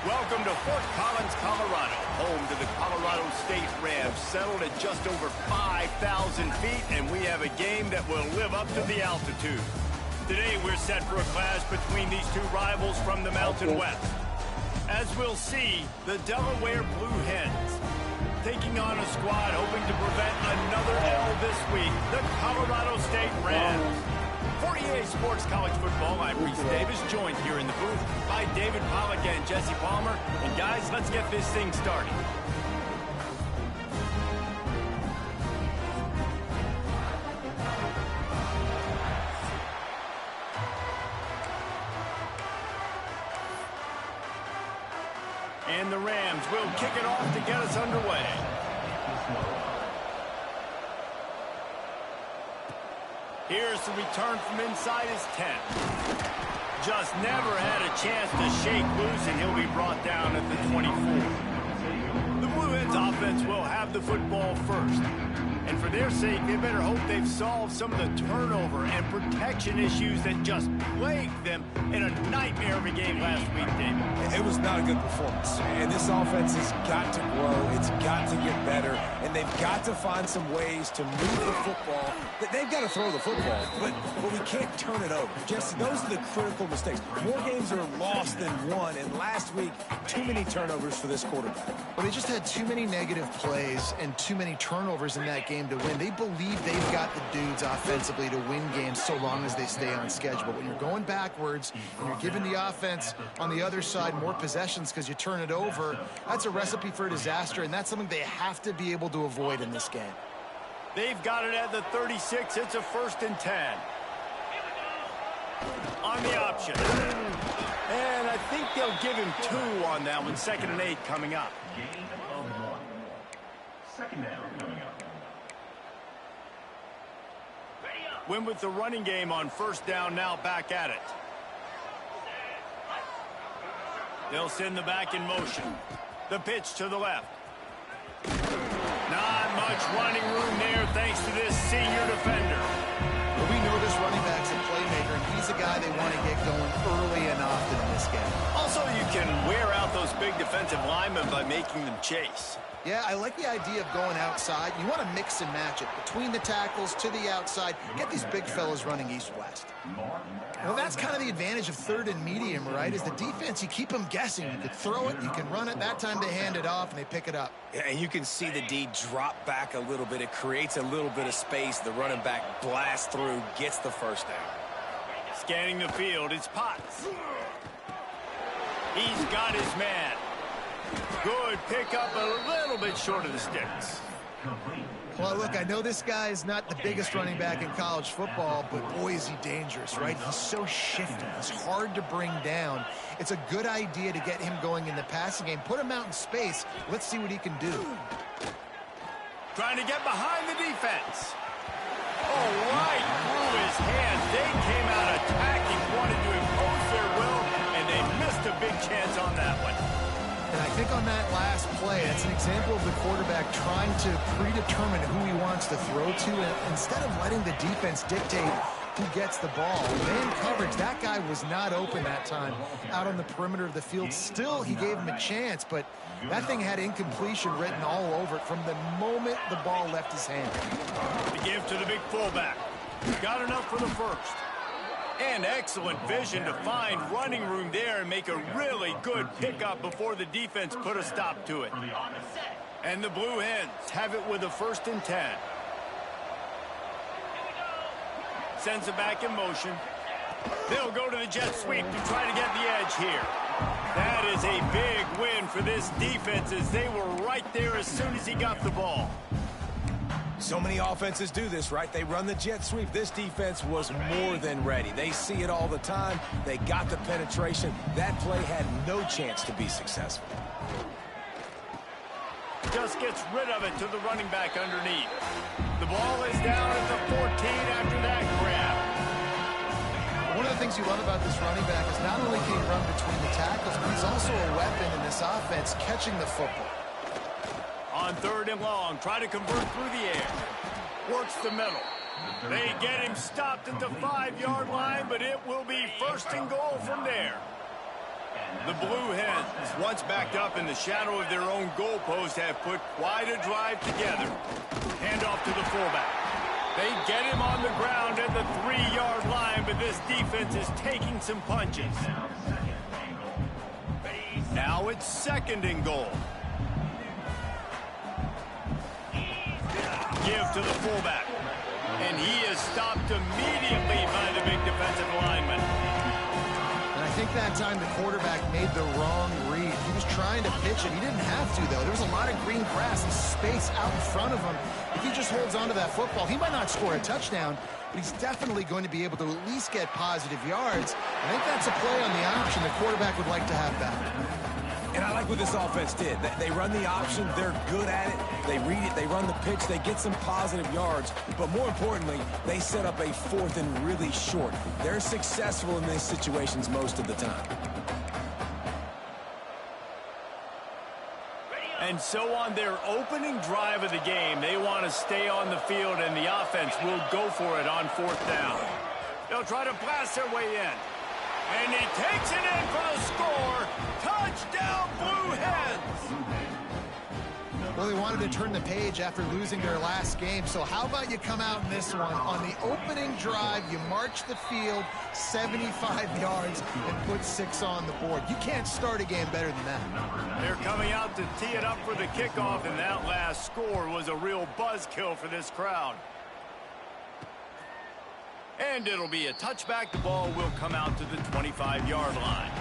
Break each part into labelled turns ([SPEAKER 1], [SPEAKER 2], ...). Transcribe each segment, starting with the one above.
[SPEAKER 1] Welcome to Fort Collins, Colorado, home to the Colorado State Rams, settled at just over 5,000 feet, and we have a game that will live up to the altitude. Today, we're set for a clash between these two rivals from the Mountain West. As we'll see, the Delaware Blue Hens taking on a squad hoping to prevent another L this week, the Colorado State Rams. For EA Sports College Football, I'm Reese Davis, joined here in the booth by David Pollack and Jesse Palmer. And guys, let's get this thing started. And the Rams will kick it off to get us underway. Here's the return from inside his 10. Just never had a chance to shake loose, and he'll be brought down at the 24. The Blue Hens offense will have the football first. And for their sake, they better hope they've solved some of the turnover and protection issues that just plagued them in a nightmare of a game last week, David.
[SPEAKER 2] It was not a good performance. And this offense has got to grow. It's got to get better. And they've got to find some ways to move the football. They've got to throw the football, but we can't turn it over. Jesse, those are the critical mistakes. More games are lost than won. And last week, too many turnovers for this quarterback.
[SPEAKER 3] Well, they just had too many negative plays and too many turnovers in that game to win. They believe they've got the dudes offensively to win games so long as they stay on schedule. But when you're going backwards and you're giving the offense on the other side more possessions because you turn it over, that's a recipe for disaster, and that's something they have to be able to avoid in this game.
[SPEAKER 1] They've got it at the 36. It's a 1st and 10. On the option. And I think they'll give him 2 on that one. 2nd and 8 coming up.
[SPEAKER 4] Gain of 1. 2nd down coming up.
[SPEAKER 1] Win with the running game on 1st down, now back at it. They'll send the back in motion. The pitch to the left. Not much running room there thanks to this senior defender.
[SPEAKER 3] Well, we know this running back's a playmaker, and he's a guy they want to get going early and often in this game.
[SPEAKER 1] Also, you can wear out those big defensive linemen by making them chase.
[SPEAKER 3] Yeah, I like the idea of going outside. You want to mix and match it between the tackles to the outside. Get these big fellas running east-west. Well, that's kind of the advantage of 3rd and medium, right? Is the defense, you keep them guessing. You can throw it, you can run it. That time they hand it off and they pick it up.
[SPEAKER 2] Yeah, and you can see the D drop back a little bit. It creates a little bit of space. The running back blasts through, gets the 1st down.
[SPEAKER 1] Scanning the field, it's Potts. He's got his man. Good pickup, a little bit short of the sticks.
[SPEAKER 3] Well, look, I know this guy is not the biggest running back in college football, but boy, is he dangerous, right? He's so shifty. He's hard to bring down. It's a good idea to get him going in the passing game. Put him out in space. Let's see what he can do.
[SPEAKER 1] Trying to get behind the defense. Oh, right through his hands. They came out attacking, wanted to impose their will, and they missed a big chance on that one.
[SPEAKER 3] And I think on that last play, that's an example of the quarterback trying to predetermine who he wants to throw to, and instead of letting the defense dictate who gets the ball. Man coverage, that guy was not open that time out on the perimeter of the field. Still, he gave him a chance, but that thing had incompletion written all over it from the moment the ball left his hand.
[SPEAKER 1] The give to the big fullback. Got enough for the 1st. And excellent vision to find running room there and make a really good pickup before the defense put a stop to it. And the Blue Hens have it with a 1st and 10. Sends it back in motion. They'll go to the jet sweep to try to get the edge here. That is a big win for this defense as they were right there as soon as he got the ball.
[SPEAKER 2] So many offenses do this, right? They run the jet sweep. This defense was more than ready. They see it all the time. They got the penetration. That play had no chance to be successful.
[SPEAKER 1] Just gets rid of it to the running back underneath. The ball is down at the 14 after that grab.
[SPEAKER 3] One of the things you love about this running back is not only can he run between the tackles, but he's also a weapon in this offense catching the football.
[SPEAKER 1] On 3rd and long, try to convert through the air. Works the middle. They get him stopped at the 5-yard line, but it will be 1st and goal from there. The Blue Hens, once backed up in the shadow of their own goalpost, have put quite a drive together. Handoff to the fullback. They get him on the ground at the 3-yard line, but this defense is taking some punches. Now it's 2nd and goal. Give to the fullback. And he is stopped immediately by the big defensive lineman.
[SPEAKER 3] And I think that time the quarterback made the wrong read. He was trying to pitch it. He didn't have to, though. There was a lot of green grass and space out in front of him. If he just holds on to that football, he might not score a touchdown, but he's definitely going to be able to at least get positive yards. I think that's a play on the option the quarterback would like to have back.
[SPEAKER 2] And I like what this offense did. They run the option. They're good at it. They read it. They run the pitch. They get some positive yards. But more importantly, they set up a 4th and really short. They're successful in these situations most of the time.
[SPEAKER 1] And so on their opening drive of the game, they want to stay on the field, and the offense will go for it on 4th down. They'll try to blast their way in. And he takes it in for the score. Touchdown, Blue Hens!
[SPEAKER 3] Well, they wanted to turn the page after losing their last game, so how about you come out in this one? On the opening drive, you march the field 75 yards and put 6 on the board. You can't start a game better than that.
[SPEAKER 1] They're coming out to tee it up for the kickoff, and that last score was a real buzzkill for this crowd. And it'll be a touchback. The ball will come out to the 25-yard line.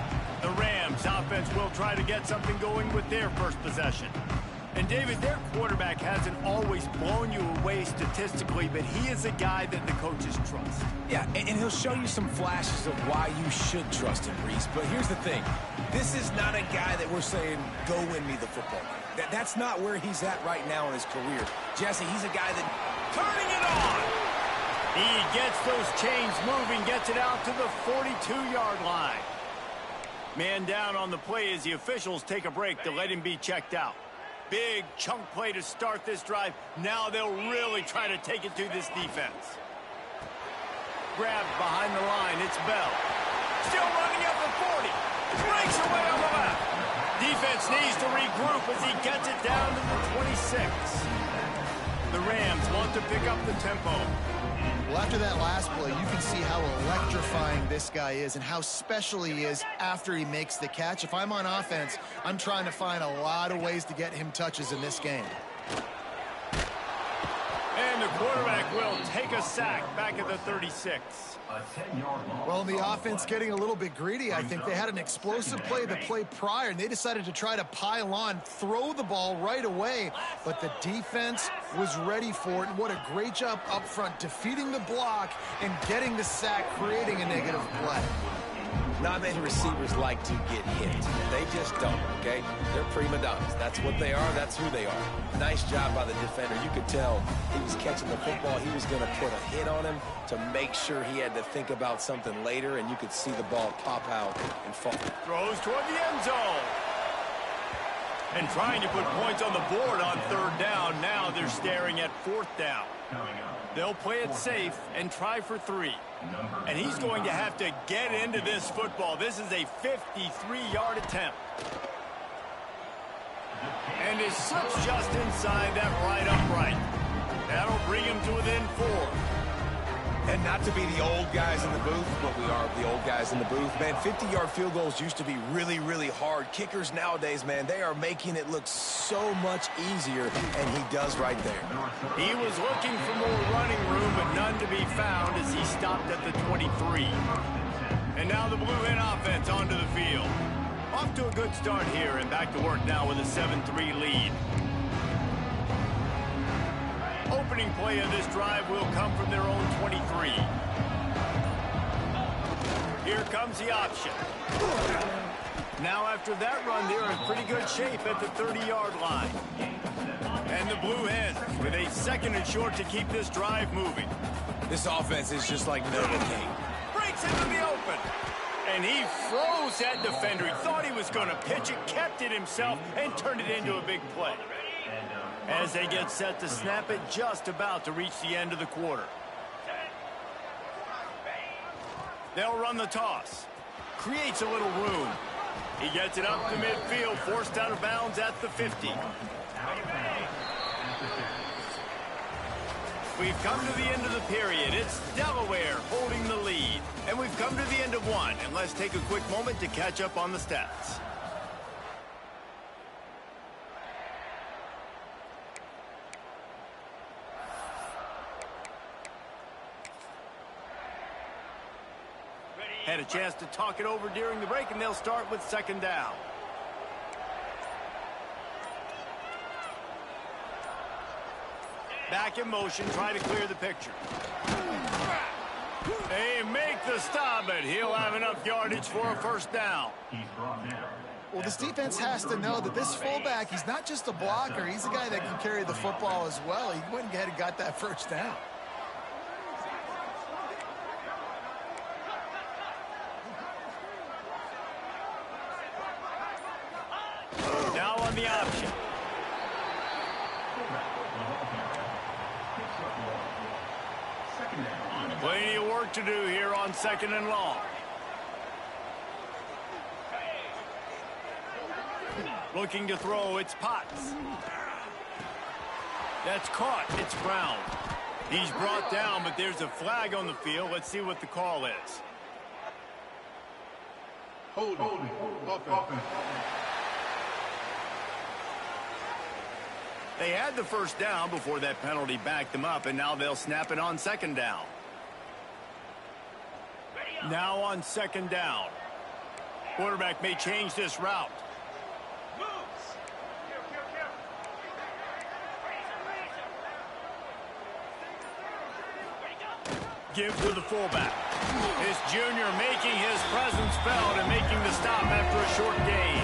[SPEAKER 1] The Rams offense will try to get something going with their first possession. And, David, their quarterback hasn't always blown you away statistically, but he is a guy that the coaches trust.
[SPEAKER 2] Yeah, and he'll show you some flashes of why you should trust him, Reese. But here's the thing. This is not a guy that we're saying, go win me the football game. That's not where he's at right now in his career. Jesse, he's a guy that...
[SPEAKER 1] Turning it on! He gets those chains moving, gets it out to the 42-yard line. Man down on the play as the officials take a break to let him be checked out. Big chunk play to start this drive. Now they'll really try to take it to this defense. Grabbed behind the line, it's Bell. Still running up the 40. Breaks away on the left. Defense needs to regroup as he gets it down to the 26. The Rams want to pick up the tempo.
[SPEAKER 3] Well, after that last play, you can see how electrifying this guy is and how special he is after he makes the catch. If I'm on offense, I'm trying to find a lot of ways to get him touches in this game.
[SPEAKER 1] And the quarterback will take a sack back at the 36.
[SPEAKER 3] Well, the offense getting a little bit greedy. I think they had an explosive play the play prior, and they decided to try to pile on, throw the ball right away. But the defense was ready for it. And what a great job up front, defeating the block and getting the sack, creating a negative play.
[SPEAKER 2] Not many receivers like to get hit. They just don't, okay? They're prima donnas. That's what they are. That's who they are. Nice job by the defender. You could tell he was catching the football. He was going to put a hit on him to make sure he had to think about something later, and you could see the ball pop out and fall.
[SPEAKER 1] Throws toward the end zone. And trying to put points on the board on 3rd down. Now they're staring at 4th down. They'll play it safe and try for 3. And he's going to have to get into this football. This is a 53-yard attempt. And it slips just inside that right upright. That'll bring him to within 4.
[SPEAKER 2] And not to be the old guys in the booth, but we are the old guys in the booth. Man, 50-yard field goals used to be really, really hard. Kickers nowadays, man, they are making it look so much easier, and he does right there.
[SPEAKER 1] He was looking for more running room, but none to be found as he stopped at the 23. And now the Blue Hen offense onto the field. Off to a good start here, and back to work now with a 7-3 lead. Opening play of this drive will come from their own 23. Here comes the option. Now after that run, they're in pretty good shape at the 30-yard line. And the Blue Hens with a 2nd and short to keep this drive moving.
[SPEAKER 2] This offense is just like no king.
[SPEAKER 1] Breaks into the open. And he froze that defender. He thought he was going to pitch it, kept it himself, and turned it into a big play. As they get set to snap it, just about to reach the end of the quarter. They'll run the toss. Creates a little room. He gets it up to midfield, forced out of bounds at the 50. We've come to the end of the period. It's Delaware holding the lead. And we've come to the end of one. And let's take a quick moment to catch up on the stats. Had a chance to talk it over during the break, and they'll start with second down. Back in motion, try to clear the picture. They make the stop, but he'll have enough yardage for a first down.
[SPEAKER 3] Well, this defense has to know that this fullback, he's not just a blocker. He's a guy that can carry the football as well. He went ahead and got that first down.
[SPEAKER 1] Now on the option. Plenty of work to do here on second and long. Looking to throw, it's Potts. That's caught, it's Brown. He's brought down, but there's a flag on the field. Let's see what the call is.
[SPEAKER 5] Holding. Offense.
[SPEAKER 1] They had the first down before that penalty backed them up, and now they'll snap it on second down. Now on second down. Quarterback may change this route. Give to the fullback. His junior making his presence felt and making the stop after a short gain.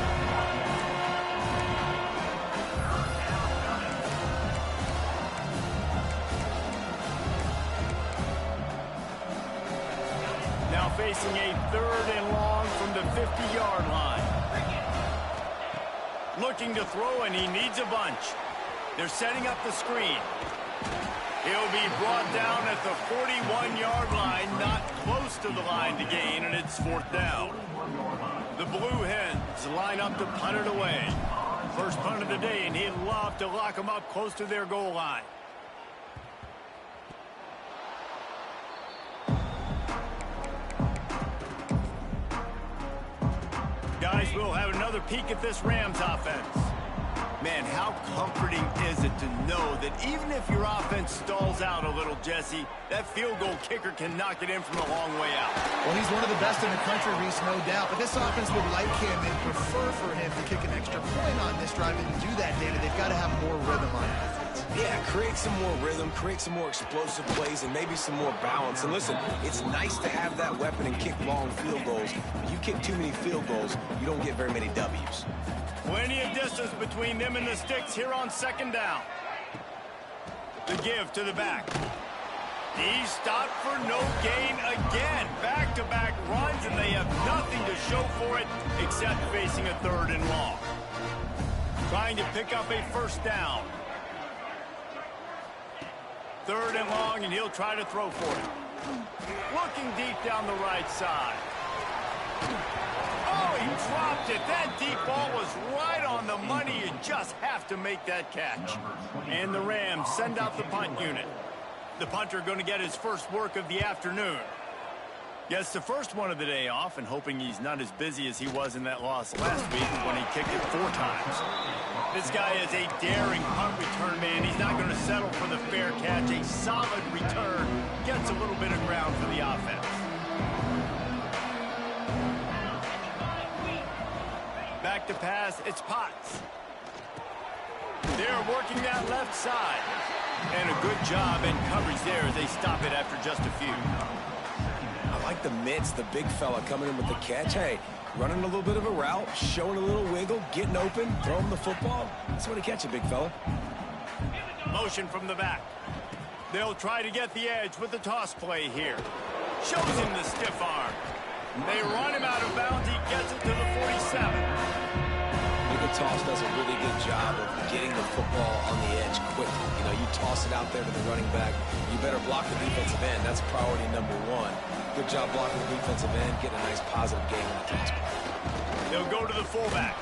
[SPEAKER 1] Now facing a third and long from the 50-yard line. Looking to throw, and he needs a bunch. They're setting up the screen. He'll be brought down at the 41-yard line, not close to the line to gain, and it's fourth down. The Blue Hens line up to punt it away. First punt of the day, and he'd love to lock them up close to their goal line. Guys, we'll have another peek at this Rams offense. Man, how comforting is it to know that even if your offense stalls out a little, Jesse, that field goal kicker can knock it in from a long way out.
[SPEAKER 3] Well, he's one of the best in the country, Reese, no doubt. But this offense would like him and prefer for him to kick an extra point on this drive. And to do that, David, they've got to have more rhythm on offense.
[SPEAKER 2] Yeah, create some more rhythm, create some more explosive plays, and maybe some more balance. And listen, it's nice to have that weapon and kick long field goals. But you kick too many field goals, you don't get very many W's.
[SPEAKER 1] Plenty of distance between them and the sticks here on second down. The give to the back. He stopped for no gain again. Back-to-back runs, and they have nothing to show for it except facing a third and long. Trying to pick up a first down. Third and long, and he'll try to throw for it. Looking deep down the right side. Oh, he dropped it. That deep ball was right on the money. You just have to make that catch. And the Rams send out the punt unit. The punter going to get his first work of the afternoon. Gets the first one of the day off, and hoping he's not as busy as he was in that loss last week when he kicked it 4 times. This guy is a daring punt return man. He's not going to settle for the fair catch. A solid return. Gets a little bit of ground for the offense. Back to pass, it's Potts. They're working that left side. And a good job in coverage there as they stop it after just a few.
[SPEAKER 2] I like the mitts, the big fella coming in with the catch. Hey, running a little bit of a route, showing a little wiggle, getting open, throwing the football. That's what he catch it, big fella.
[SPEAKER 1] Motion from the back. They'll try to get the edge with the toss play here. Shows him the stiff arm. They run him out of bounds. He gets it to the 47.
[SPEAKER 2] The toss does a really good job of getting the football on the edge quickly. You know, you toss it out there to the running back. You better block the defensive end. That's priority number 1. Good job blocking the defensive end, getting a nice positive gain on the toss play.
[SPEAKER 1] They'll go to the fullback.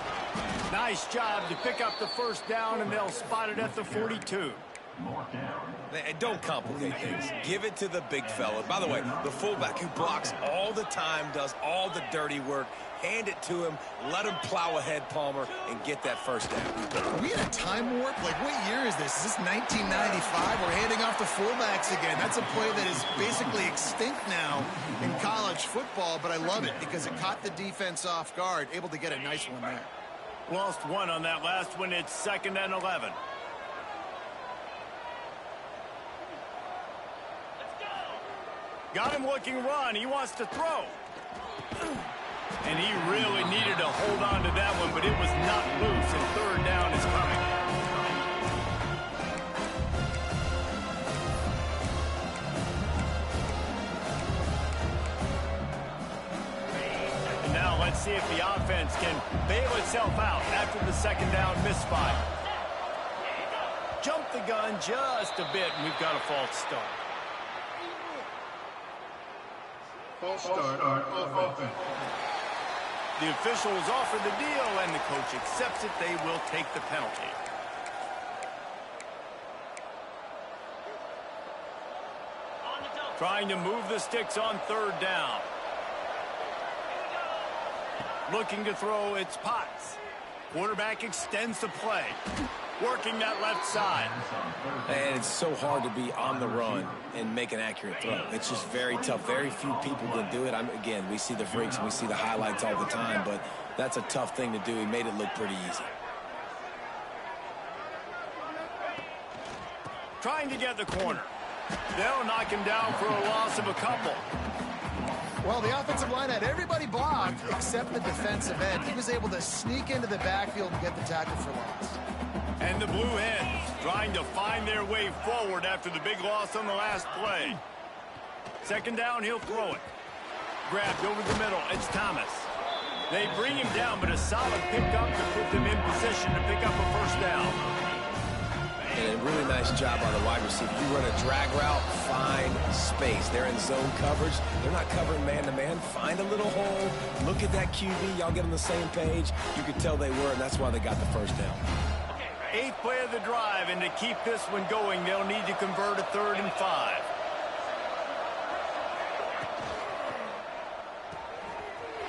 [SPEAKER 1] Nice job to pick up the first down, and they'll spot it at the 42.
[SPEAKER 2] And don't complicate things. Give it to the big fella. By the way, the fullback who blocks all the time, does all the dirty work. Hand it to him, let him plow ahead, Palmer, and get that first down.
[SPEAKER 3] Are we in a time warp? Like, what year is this? Is this 1995? We're handing off to fullbacks again. That's a play that is basically extinct now in college football, but I love it because it caught the defense off guard, able to get a nice one there.
[SPEAKER 1] Lost one on that last one. It's 2nd and 11. Got him looking run. He wants to throw. And he really needed to hold on to that one, but it was not loose, and 3rd down is coming. And now let's see if the offense can bail itself out after the 2nd down misfire. Jump the gun just a bit, and we've got a false start.
[SPEAKER 5] False start on offense.
[SPEAKER 1] The officials offer the deal, and the coach accepts it. They will take the penalty. Trying to move the sticks on 3rd down. Looking to throw, it's Potts. Quarterback extends the play. Working that left side.
[SPEAKER 2] And it's so hard to be on the run and make an accurate throw. It's just very tough. Very few people can do it. Again, we see the freaks and we see the highlights all the time, but that's a tough thing to do. He made it look pretty easy.
[SPEAKER 1] Trying to get the corner. They'll knock him down for a loss of a couple.
[SPEAKER 3] Well, the offensive line had everybody blocked except the defensive end. He was able to sneak into the backfield and get the tackle for loss.
[SPEAKER 1] And the Blue Hens trying to find their way forward after the big loss on the last play. 2nd down, he'll throw it. Grabbed over the middle, it's Thomas. They bring him down, but a solid pickup to put them in position to pick up a 1st down.
[SPEAKER 2] And a really nice job by the wide receiver. You run a drag route, find space. They're in zone coverage. They're not covering man-to-man. Find a little hole. Look at that QB. Y'all get on the same page. You could tell they were, and that's why they got the 1st down.
[SPEAKER 1] 8th play of the drive, and to keep this one going, they'll need to convert a 3rd and 5.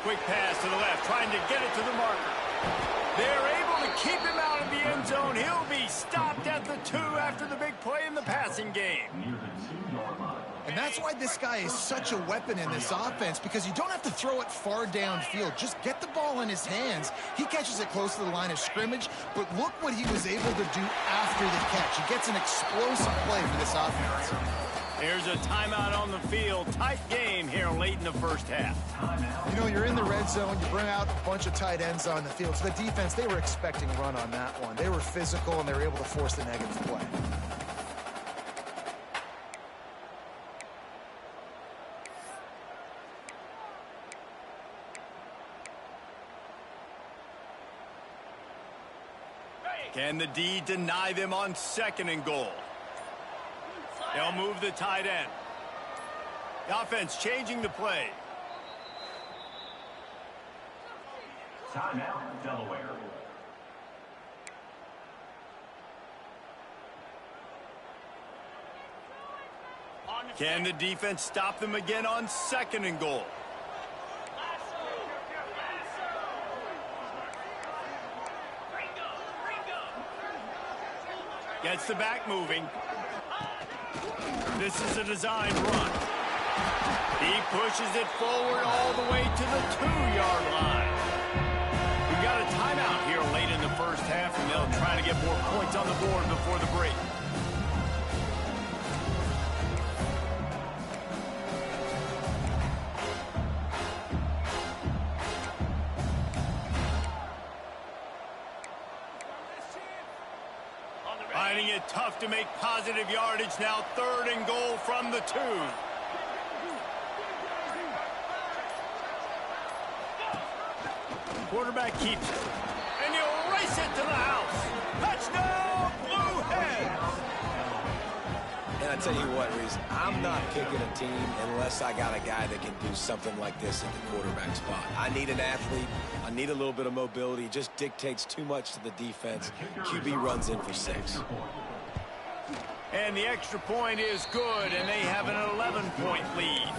[SPEAKER 1] Quick pass to the left, trying to get it to the marker. They're able to keep him out of the end zone. He'll be stopped at the 2 after the big play in the passing game.
[SPEAKER 3] And that's why this guy is such a weapon in this offense, because you don't have to throw it far downfield. Just get the ball in his hands. He catches it close to the line of scrimmage, but look what he was able to do after the catch. He gets an explosive play for this offense.
[SPEAKER 1] Here's a timeout on the field. Tight game here late in the 1st half.
[SPEAKER 3] You know, you're in the red zone. You bring out a bunch of tight ends on the field. So the defense, they were expecting a run on that one. They were physical, and they were able to force the negative play.
[SPEAKER 1] Can the D deny them on 2nd and goal? They'll move the tight end. The offense changing the play.
[SPEAKER 4] Timeout, Delaware.
[SPEAKER 1] Can the defense stop them again on 2nd and goal? Gets the back moving. This is a designed run. He pushes it forward all the way to the 2-yard line. We've got a timeout here late in the 1st half, and they'll try to get more points on the board before the break. Finding it tough to make positive yardage now. 3rd and goal from the 2. Quarterback keeps it. And he'll race it to the house. Touchdown, Blue Hens!
[SPEAKER 2] And I tell you what, Reese, I'm not picking a team unless I got a guy that can do something like this at the quarterback spot. I need an athlete. I need a little bit of mobility. It just dictates too much to the defense. QB runs in for 6.
[SPEAKER 1] And the extra point is good, and they have an 11-point lead.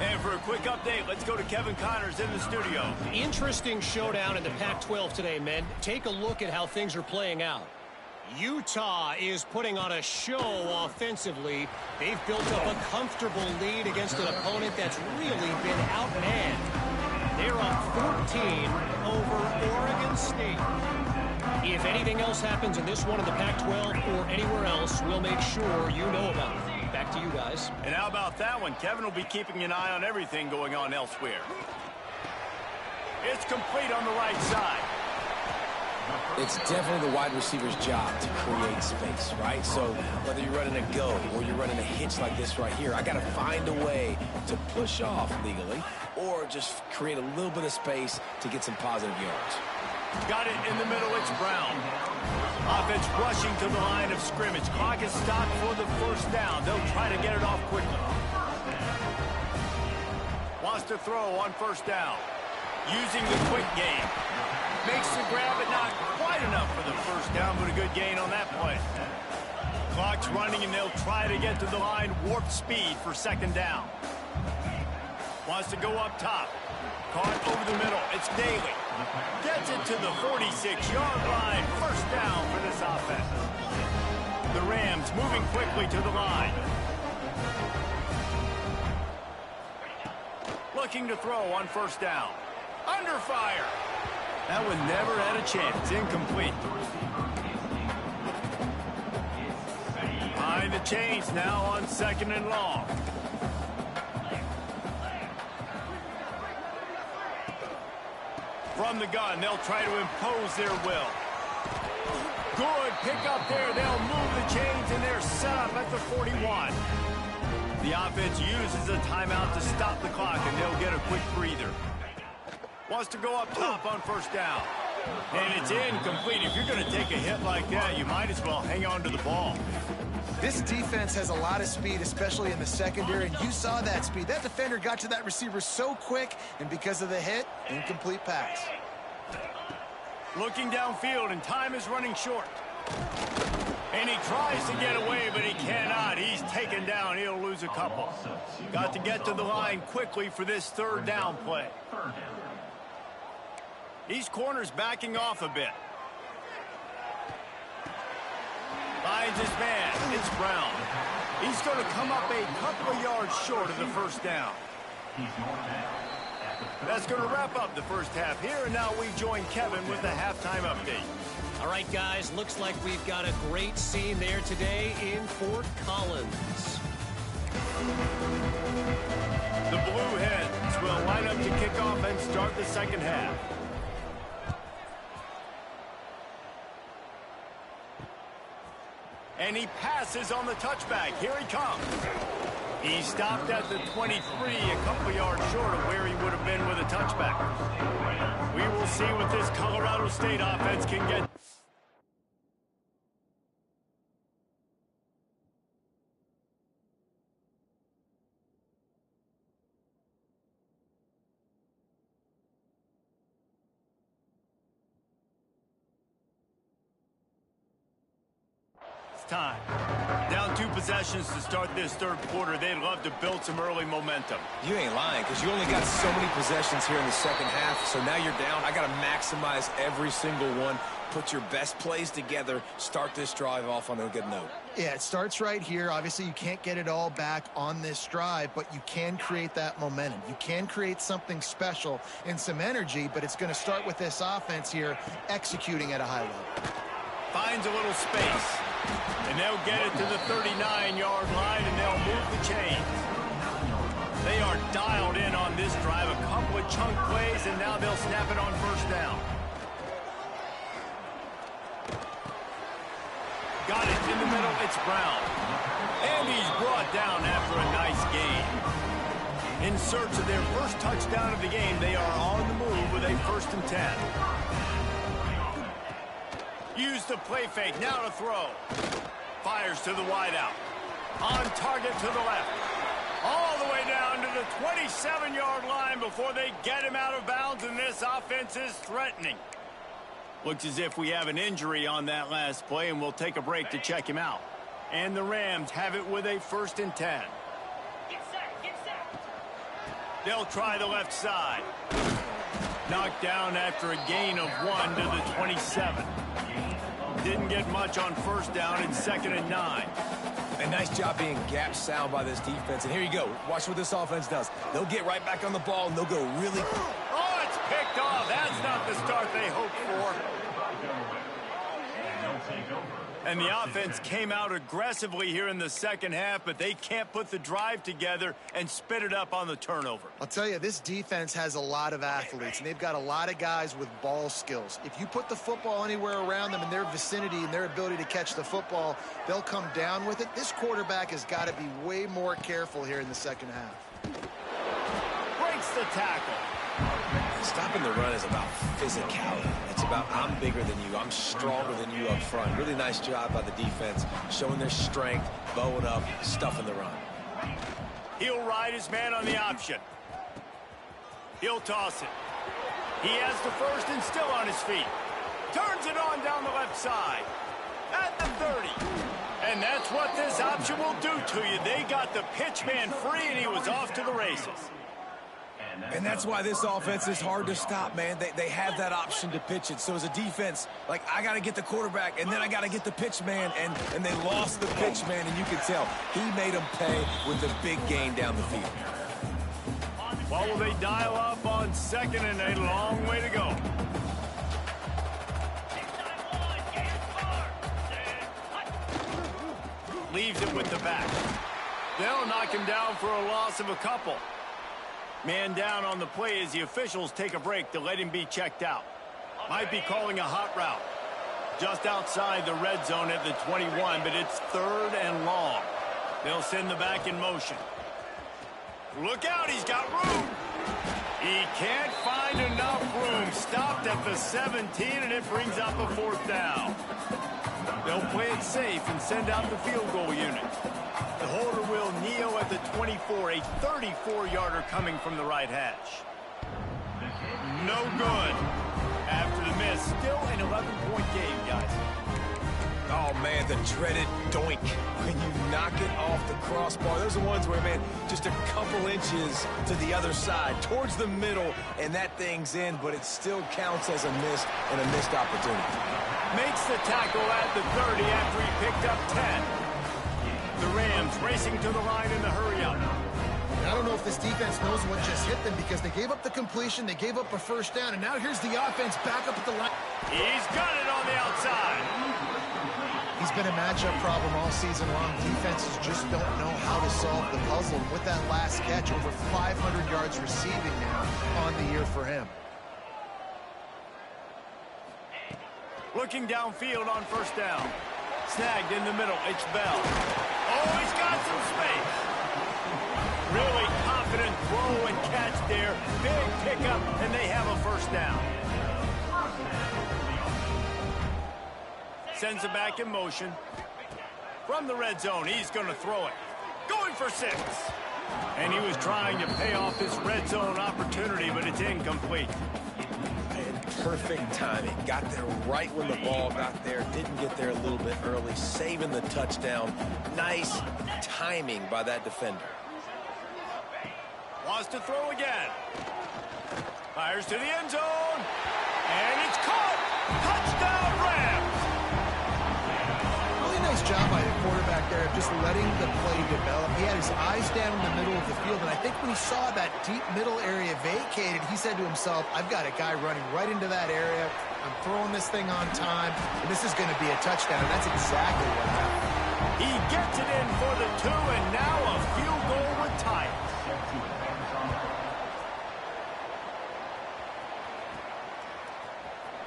[SPEAKER 1] And for a quick update, let's go to Kevin Connors in the studio.
[SPEAKER 6] Interesting showdown in the Pac-12 today, men. Take a look at how things are playing out. Utah is putting on a show offensively. They've built up a comfortable lead against an opponent that's really been outmanned. They're up 14 over Oregon State. If anything else happens in this one in the Pac-12 or anywhere else, we'll make sure you know about it. Back to you guys.
[SPEAKER 1] And how about that one? Kevin will be keeping an eye on everything going on elsewhere. It's complete on the right side.
[SPEAKER 2] It's definitely the wide receiver's job to create space, right? So whether you're running a go or you're running a hitch like this right here, I got to find a way to push off legally or just create a little bit of space to get some positive yards.
[SPEAKER 1] Got it in the middle. It's Brown. Offense rushing to the line of scrimmage. Clock is stopped for the first down. They'll try to get it off quickly. Wants to throw on first down. Using the quick game. Makes the grab, but not quite enough for the first down, but a good gain on that play. Clock's running, and they'll try to get to the line. Warp speed for second down. Wants to go up top. Caught over the middle. It's Daly. Gets it to the 46-yard line. First down for this offense. The Rams moving quickly to the line. Looking to throw on first down. Under fire. That one never had a chance. Incomplete. Behind the chains now on second and long. From the gun, they'll try to impose their will. Good pick up there. They'll move the chains, and they're set up at the 41. The offense uses a timeout to stop the clock, and they'll get a quick breather. Wants to go up top on first down. And it's incomplete. If you're going to take a hit like that, you might as well hang on to the ball.
[SPEAKER 3] This defense has a lot of speed, especially in the secondary, and you saw that speed. That defender got to that receiver so quick, and because of the hit, incomplete pass.
[SPEAKER 1] Looking downfield, and time is running short. And he tries to get away, but he cannot. He's taken down. He'll lose a couple. Got to get to the line quickly for this third down play. These corners backing off a bit. Finds his man. It's Brown. He's going to come up a couple of yards short of the first down. That's going to wrap up the first half here, and now we join Kevin with the halftime update.
[SPEAKER 6] All right, guys, looks like we've got a great scene there today in Fort Collins.
[SPEAKER 1] The Blue Hens will line up to kick off and start the second half. And he passes on the touchback. Here he comes. He stopped at the 23, a couple yards short of where he would have been with a touchback. We will see what this Colorado State offense can get. Time. Down 2 possessions to start this third quarter. They'd love to build some early momentum.
[SPEAKER 2] You ain't lying, because you only got so many possessions here in the second half, so now you're down. I got to maximize every single one, put your best plays together, start this drive off on a good note.
[SPEAKER 3] Yeah, it starts right here. Obviously, you can't get it all back on this drive, but you can create that momentum. You can create something special and some energy, but it's going to start with this offense here executing at a high level.
[SPEAKER 1] Finds a little space. And they'll get it to the 39-yard line, and they'll move the chains. They are dialed in on this drive. A couple of chunk plays, and now they'll snap it on first down. Got it in the middle. It's Brown. And he's brought down after a nice gain. In search of their first touchdown of the game, they are on the move with a 1st and 10. Use the play fake. Now to throw. Fires to the wideout. On target to the left. All the way down to the 27-yard line before they get him out of bounds, and this offense is threatening. Looks as if we have an injury on that last play, and we'll take a break to check him out. And the Rams have it with a 1st and 10. They'll try the left side. Knocked down after a gain of 1 to the 27. Didn't get much on 1st down in 2nd and 9.
[SPEAKER 2] A nice job being gap sound by this defense. And here you go. Watch what this offense does. They'll get right back on the ball, and they'll go really...
[SPEAKER 1] Oh, it's picked off. That's not the start they hoped for. And the offense came out aggressively here in the 2nd half, but they can't put the drive together and spit it up on the turnover.
[SPEAKER 3] I'll tell you, this defense has a lot of athletes, and they've got a lot of guys with ball skills. If you put the football anywhere around them in their vicinity and their ability to catch the football, they'll come down with it. This quarterback has got to be way more careful here in the 2nd half.
[SPEAKER 1] Breaks the tackle.
[SPEAKER 2] Stopping the run is about physicality. It's about I'm bigger than you. I'm stronger than you up front. Really nice job by the defense, showing their strength, bowing up, stuffing the run.
[SPEAKER 1] He'll ride his man on the option. He'll toss it. He has the 1st and still on his feet. Turns it on down the left side. At the 30. And that's what this option will do to you. They got the pitch man free, and he was off to the races.
[SPEAKER 2] And that's why this offense is hard to stop, man. They have that option to pitch it. So as a defense, like, I got to get the quarterback, and then I got to get the pitch man, and they lost the pitch man, and you can tell he made them pay with a big gain down the field.
[SPEAKER 1] What will they dial up on 2nd and a long way to go? Leaves it with the back. They'll knock him down for a loss of a couple. Man down on the play as the officials take a break to let him be checked out. Might be calling a hot route. Just outside the red zone at the 21, but it's 3rd and long. They'll send the back in motion. Look out, he's got room. He can't find enough room. Stopped at the 17, and it brings up a 4th down. They'll play it safe and send out the field goal unit. The holder will kneel at the 24, a 34-yarder coming from the right hash. No good. After the miss, still an 11-point game, guys.
[SPEAKER 2] Oh, man, the dreaded doink. When you knock it off the crossbar, those are ones where, man, just a couple inches to the other side, towards the middle, and that thing's in, but it still counts as a miss and a missed opportunity.
[SPEAKER 1] Makes the tackle at the 30 after he picked up 10. The Rams racing to the line in the hurry-up.
[SPEAKER 3] I don't know if this defense knows what just hit them because they gave up the completion, they gave up a 1st down, and now here's the offense back up at the line.
[SPEAKER 1] He's got it on the outside.
[SPEAKER 3] He's been a matchup problem all season long. Defenses just don't know how to solve the puzzle. And with that last catch, over 500 yards receiving now on the year for him.
[SPEAKER 1] Looking downfield on 1st down. Snagged in the middle. It's Bell. Oh, he's got some space. Really confident throw and catch there. Big pickup, and they have a 1st down. Sends it back in motion. From the red zone, he's going to throw it. Going for 6. And he was trying to pay off this red zone opportunity, but it's incomplete.
[SPEAKER 2] Perfect timing. Got there right when the ball got there. Didn't get there a little bit early. Saving the touchdown. Nice timing by that defender.
[SPEAKER 1] Wants to throw again. Fires to the end zone. And it's caught. Touchdown, Rams.
[SPEAKER 3] Really nice job by the quarterback there of just letting the play develop. He had his eyes down in the middle of the field, and I think when he saw that deep middle area vacated, he said to himself, I've got a guy running right into that area. I'm throwing this thing on time, and this is going to be a touchdown. And that's exactly what happened.
[SPEAKER 1] He gets it in for the 2, and now a field goal would tie it.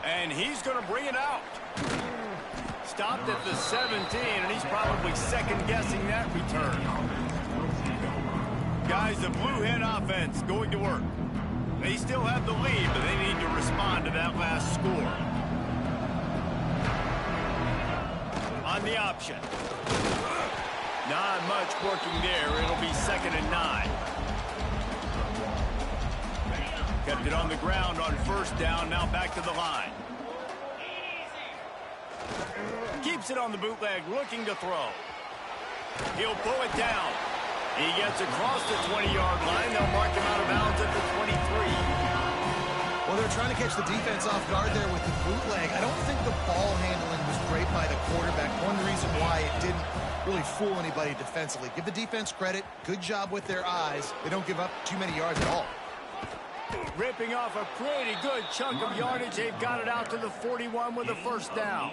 [SPEAKER 1] And he's going to bring it out. Stopped at the 17, and he's probably second-guessing that return. Guys, the Blue Hen offense going to work. They still have the lead, but they need to respond to that last score. On the option. Not much working there. It'll be 2nd and 9. Kept it on the ground on 1st down. Now back to the line. Keeps it on the bootleg, looking to throw. He'll pull it down. He gets across the 20-yard line. They'll mark him out of bounds at the 23.
[SPEAKER 3] Well, they're trying to catch the defense off guard there with the bootleg. I don't think the ball handling was great by the quarterback. One reason why it didn't really fool anybody defensively. Give the defense credit. Good job with their eyes. They don't give up too many yards at all.
[SPEAKER 1] Ripping off a pretty good chunk of yardage. They've got it out to the 41 with a 1st down.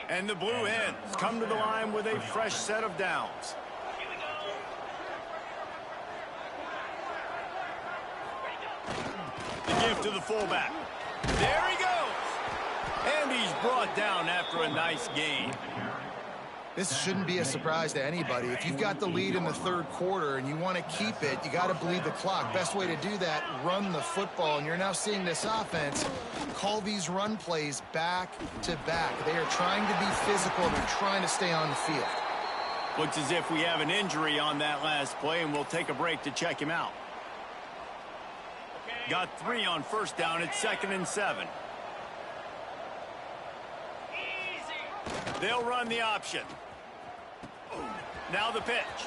[SPEAKER 1] And the Blue Hens come to the line with a fresh set of downs. The give to the fullback. There he goes. And he's brought down after a nice gain.
[SPEAKER 3] This shouldn't be a surprise to anybody. If you've got the lead in the 3rd quarter and you want to keep it, you got to bleed the clock. Best way to do that, run the football. And you're now seeing this offense call these run plays back to back. They are trying to be physical. They're trying to stay on the field.
[SPEAKER 1] Looks as if we have an injury on that last play, and we'll take a break to check him out. Got 3 on 1st down. It's 2nd and 7. They'll run the option. Now the pitch.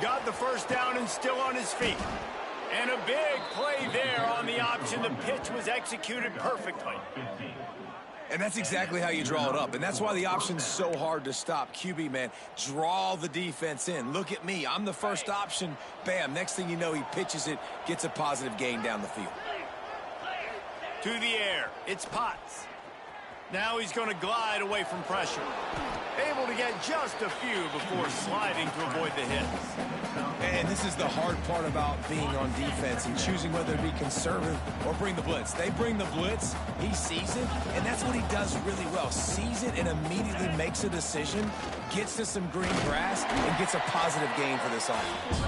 [SPEAKER 1] Got the 1st down and still on his feet. And a big play there on the option. The pitch was executed perfectly.
[SPEAKER 2] And that's exactly how you draw it up. And that's why the option's so hard to stop. QB, man, draw the defense in. Look at me. I'm the first option. Bam. Next thing you know, he pitches it, gets a positive gain down the field.
[SPEAKER 1] To the air. It's Potts. Now he's going to glide away from pressure. Able to get just a few before sliding to avoid the hits.
[SPEAKER 2] And this is the hard part about being on defense and choosing whether to be conservative or bring the blitz. They bring the blitz, he sees it, and that's what he does really well. Sees it and immediately makes a decision, gets to some green grass, and gets a positive gain for this offense.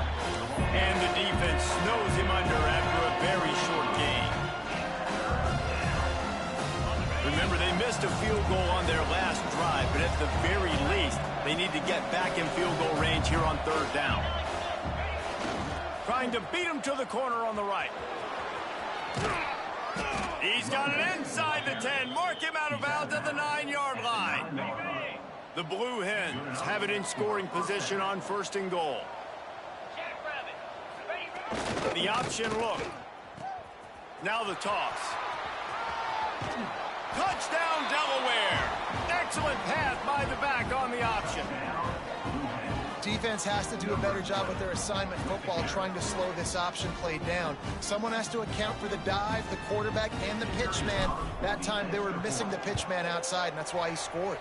[SPEAKER 1] And the defense snows him under after a very short gain. Remember, they missed a field goal on their last drive, but at the very least, they need to get back in field goal range here on 3rd down. Trying to beat him to the corner on the right. He's got it inside the 10. Mark him out of bounds at the 9-yard line. The Blue Hens have it in scoring position on 1st and goal. The option look. Now the toss. Touchdown, Delaware. Excellent pass by the back on the option.
[SPEAKER 3] Defense has to do a better job with their assignment football, trying to slow this option play down. Someone has to account for the dive, the quarterback, and the pitch man. That time they were missing the pitch man outside, and that's why he scored.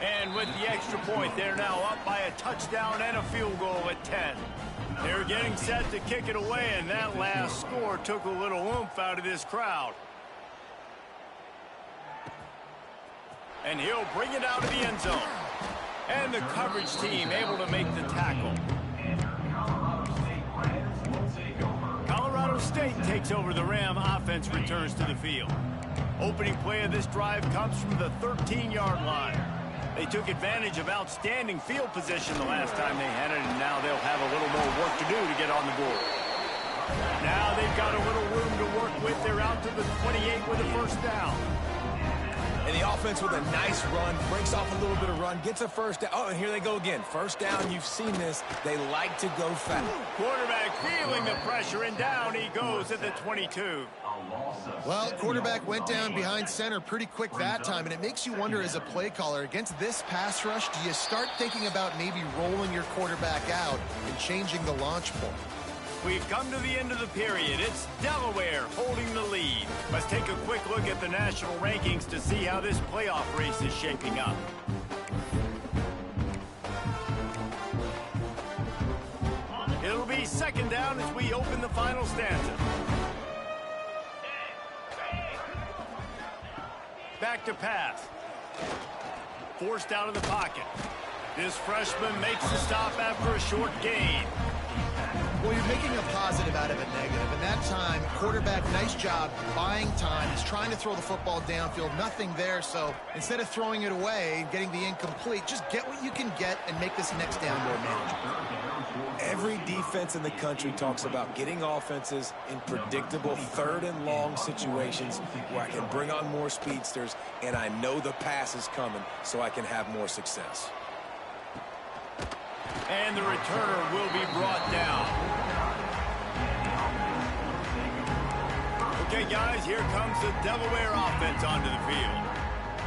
[SPEAKER 1] And with the extra point, they're now up by a touchdown and a field goal at 10. They're getting set to kick it away, and that last score took a little oomph out of this crowd. And he'll bring it out of the end zone. And the coverage team able to make the tackle. Colorado State takes over the Ram. Offense returns to the field. Opening play of this drive comes from the 13-yard line. They took advantage of outstanding field position the last time they had it, and now they'll have a little more work to do to get on the board. Now they've got a little room to work with. They're out to the 28 with a 1st down.
[SPEAKER 2] And the offense with a nice run, breaks off a little bit of run, gets a 1st down. Oh, and here they go again. 1st down, you've seen this. They like to go fast.
[SPEAKER 1] Quarterback feeling the pressure, and down he goes at the 22.
[SPEAKER 3] Well, quarterback went down behind center pretty quick that time, and it makes you wonder as a play caller, against this pass rush, do you start thinking about maybe rolling your quarterback out and changing the launch point?
[SPEAKER 1] We've come to the end of the period. It's Delaware holding the lead. Let's take a quick look at the national rankings to see how this playoff race is shaping up. It'll be 2nd down as we open the final stanza. Back to pass. Forced out of the pocket. This freshman makes the stop after a short gain.
[SPEAKER 3] Well, you're making a positive out of a negative. And that time, quarterback, nice job buying time. He's trying to throw the football downfield. Nothing there. So instead of throwing it away and getting the incomplete, just get what you can get and make this next down more manageable.
[SPEAKER 2] Every defense in the country talks about getting offenses in predictable third and long situations where I can bring on more speedsters and I know the pass is coming so I can have more success.
[SPEAKER 1] And the returner will be brought down. Okay, guys, here comes the Delaware offense onto the field.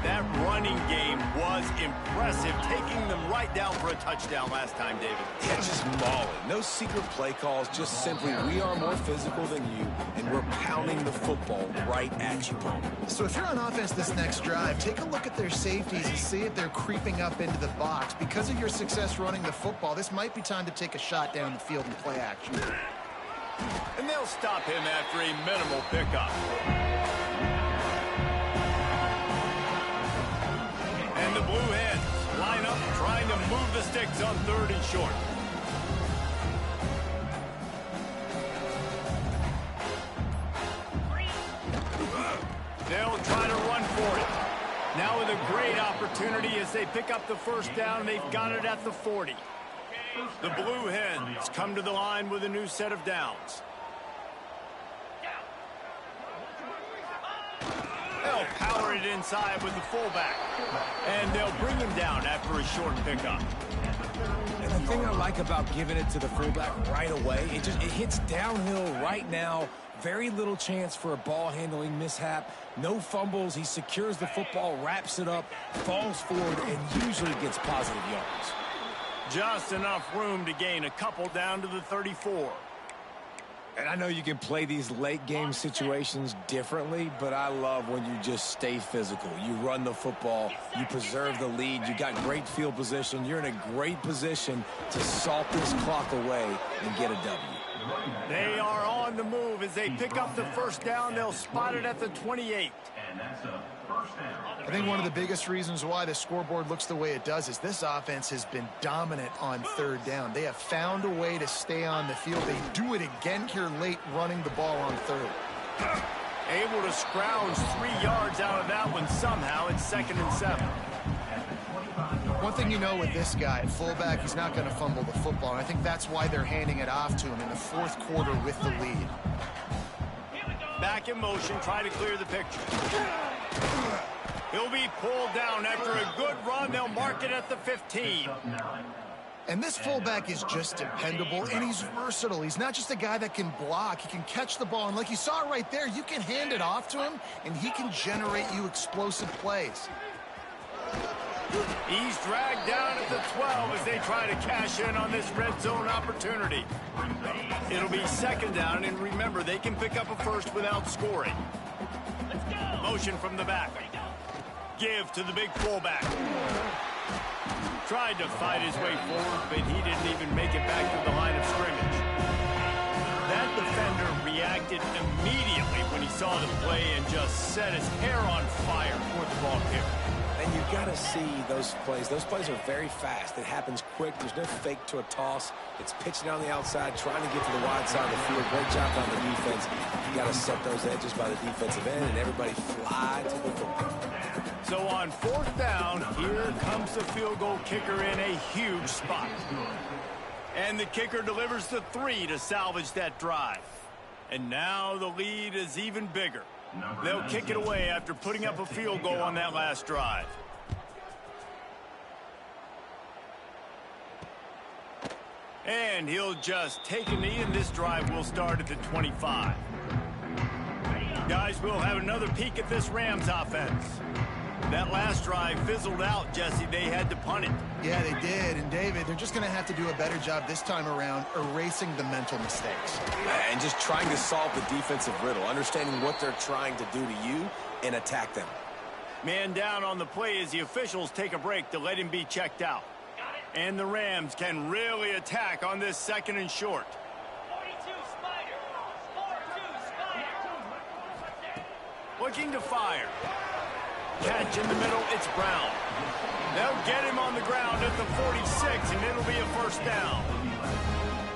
[SPEAKER 1] That running game was impressive, taking them right down for a touchdown last time, David.
[SPEAKER 2] Yeah, just mauling. No secret play calls, just simply we are more physical than you, and we're pounding the football right at you.
[SPEAKER 3] So if you're on offense this next drive, take a look at their safeties and see if they're creeping up into the box. Because of your success running the football, this might be time to take a shot down the field and play action.
[SPEAKER 1] And they'll stop him after a minimal pickup. And the Blue Hens line up trying to move the sticks on 3rd and short. They'll try to run for it. Now with a great opportunity as they pick up the first down. They've got it at the 40. The Blue Hens come to the line with a new set of downs. They'll power it inside with the fullback. And they'll bring him down after a short pickup.
[SPEAKER 2] And the thing I like about giving it to the fullback right away, it hits downhill right now. Very little chance for a ball handling mishap. No fumbles. He secures the football, wraps it up, falls forward, and usually gets positive yards.
[SPEAKER 1] Just enough room to gain a couple down to the 34.
[SPEAKER 2] And I know you can play these late game situations differently, but I love when you just stay physical. You run the football, you preserve the lead, you got great field position. You're in a great position to salt this clock away and get a W.
[SPEAKER 1] They are on the move as they pick up the first down. They'll spot it at the 28.
[SPEAKER 4] And that's a first down.
[SPEAKER 3] I think one of the biggest reasons why the scoreboard looks the way it does is this offense has been dominant on 3rd down. They have found a way to stay on the field. They do it again here late, running the ball on 3rd.
[SPEAKER 1] Able to scrounge 3 yards out of that one somehow. It's 2nd and 7.
[SPEAKER 3] One thing you know with this guy, at fullback, he's not going to fumble the football. And I think that's why they're handing it off to him in the 4th quarter with the lead.
[SPEAKER 1] Back in motion, try to clear the picture. He'll be pulled down after a good run. They'll mark it at the 15.
[SPEAKER 3] And this fullback is just dependable, and he's versatile. He's not just a guy that can block. He can catch the ball, and like you saw right there, you can hand it off to him, and he can generate you explosive plays.
[SPEAKER 1] He's dragged down at the 12 as they try to cash in on this red zone opportunity. It'll be 2nd down, and remember, they can pick up a first without scoring. Motion from the back. Give to the big fullback. Tried to fight his way forward, but he didn't even make it back to the line of scrimmage. That defender reacted immediately when he saw the play and just set his hair on fire toward the ball carrier.
[SPEAKER 2] And you've got to see those plays. Those plays are very fast. It happens quick. There's no fake to a toss. It's pitching on the outside, trying to get to the wide side of the field. Great job on the defense. You got to set those edges by the defensive end, and everybody fly to the football.
[SPEAKER 1] So on 4th down, here comes the field goal kicker in a huge spot. And the kicker delivers the 3 to salvage that drive. And now the lead is even bigger. They'll kick it away after putting up a field goal on that last drive. And he'll just take a knee, and this drive will start at the 25. Guys, we'll have another peek at this Rams offense. That last drive fizzled out, Jesse. They had to punt it.
[SPEAKER 3] Yeah, they did. And, David, they're just going to have to do a better job this time around erasing the mental mistakes.
[SPEAKER 2] And just trying to solve the defensive riddle, understanding what they're trying to do to you and attack them.
[SPEAKER 1] Man down on the play as the officials take a break to let him be checked out. And the Rams can really attack on this 2nd and short.
[SPEAKER 7] 42 Spider. 42 Spider.
[SPEAKER 1] Looking to fire. Catch in the middle, it's Brown. They'll get him on the ground at the 46, and it'll be a first down.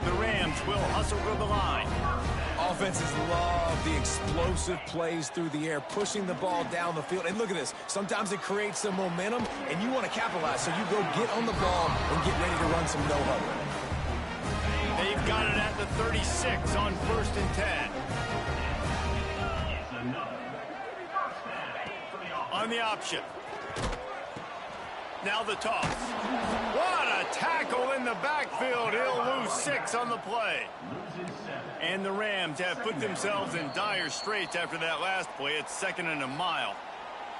[SPEAKER 1] The Rams will hustle to the line.
[SPEAKER 2] Offenses love the explosive plays through the air, pushing the ball down the field. And look at this. Sometimes it creates some momentum, and you want to capitalize. So you go get on the ball and get ready to run some no-huddle.
[SPEAKER 1] They've got it at the 36 on 1st and 10. On the option. Now the toss. What a tackle in the backfield. He'll lose 6 on the play. And the Rams have put themselves in dire straits after that last play. It's 2nd and a mile.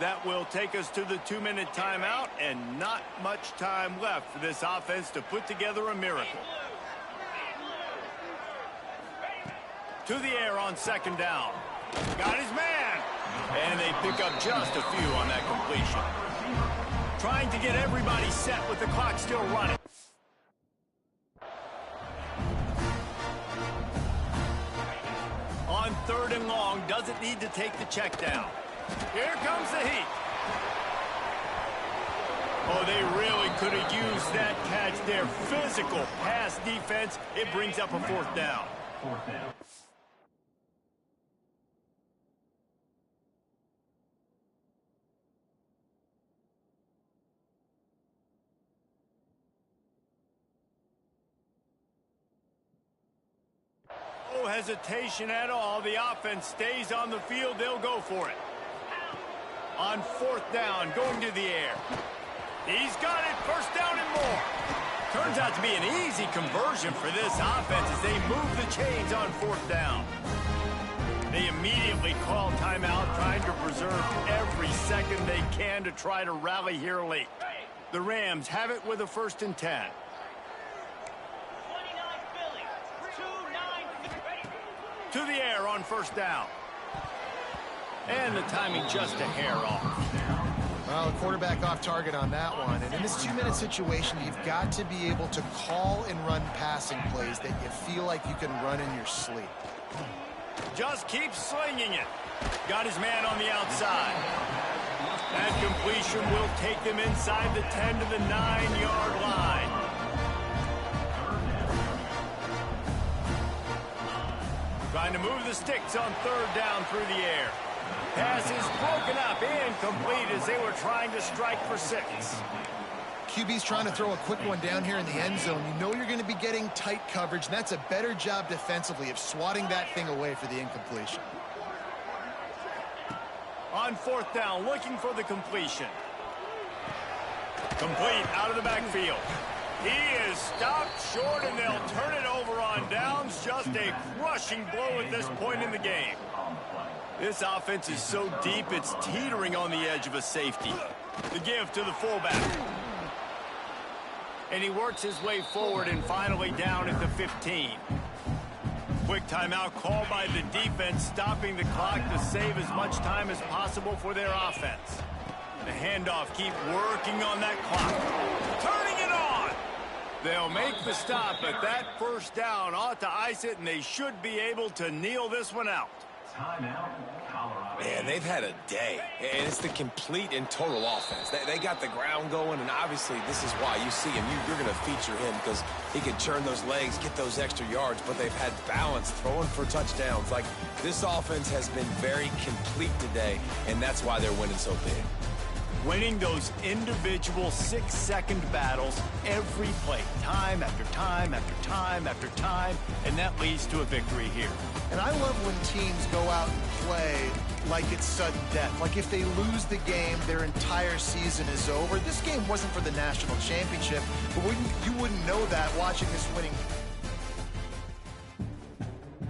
[SPEAKER 1] That will take us to the 2-minute timeout, and not much time left for this offense to put together a miracle. To the air on 2nd down. Got his man. And they pick up just a few on that completion. Trying to get everybody set with the clock still running. On 3rd and long, doesn't need to take the check down. Here comes the heat. Oh, they really could have used that catch there. Physical pass defense. It brings up a 4th down.
[SPEAKER 4] 4th down.
[SPEAKER 1] No hesitation at all. The offense stays on the field. They'll go for it. On 4th down, going to the air. He's got it. 1st down and more. Turns out to be an easy conversion for this offense as they move the chains on 4th down. They immediately call timeout, trying to preserve every second they can to try to rally here late. The Rams have it with a 1st and 10. To the air on 1st down. And the timing just a hair off.
[SPEAKER 3] Well, the quarterback off target on that one. And in this 2-minute situation, you've got to be able to call and run passing plays that you feel like you can run in your sleep.
[SPEAKER 1] Just keep slinging it. Got his man on the outside. That completion will take them inside the 10 to the 9-yard line. Trying to move the sticks on 3rd down through the air. Pass is broken up, incomplete as they were trying to strike for 6.
[SPEAKER 3] QB's trying to throw a quick one down here in the end zone. You know you're going to be getting tight coverage, and that's a better job defensively of swatting that thing away for the incompletion.
[SPEAKER 1] On 4th down, looking for the completion. Complete out of the backfield. He is stopped short, and they'll turn it over on downs. Just a crushing blow at this point in the game. This offense is so deep, it's teetering on the edge of a safety. The give to the fullback. And he works his way forward and finally down at the 15. Quick timeout called by the defense, stopping the clock to save as much time as possible for their offense. The handoff, keep working on that clock. Turning it on! They'll make the stop, but that 1st down ought to ice it, and they should be able to kneel this one out.
[SPEAKER 4] Timeout, Colorado.
[SPEAKER 2] Man, they've had a day, and it's the complete and total offense. They got the ground going, and obviously this is why you see him. You're going to feature him because he can churn those legs, get those extra yards, but they've had balance, throwing for touchdowns. Like, this offense has been very complete today, and that's why they're winning so big.
[SPEAKER 1] Winning those individual 6-second battles every play, time after time after time after time, and that leads to a victory here.
[SPEAKER 3] And I love when teams go out and play like it's sudden death. Like if they lose the game, their entire season is over. This game wasn't for the national championship, but you wouldn't know that watching this winning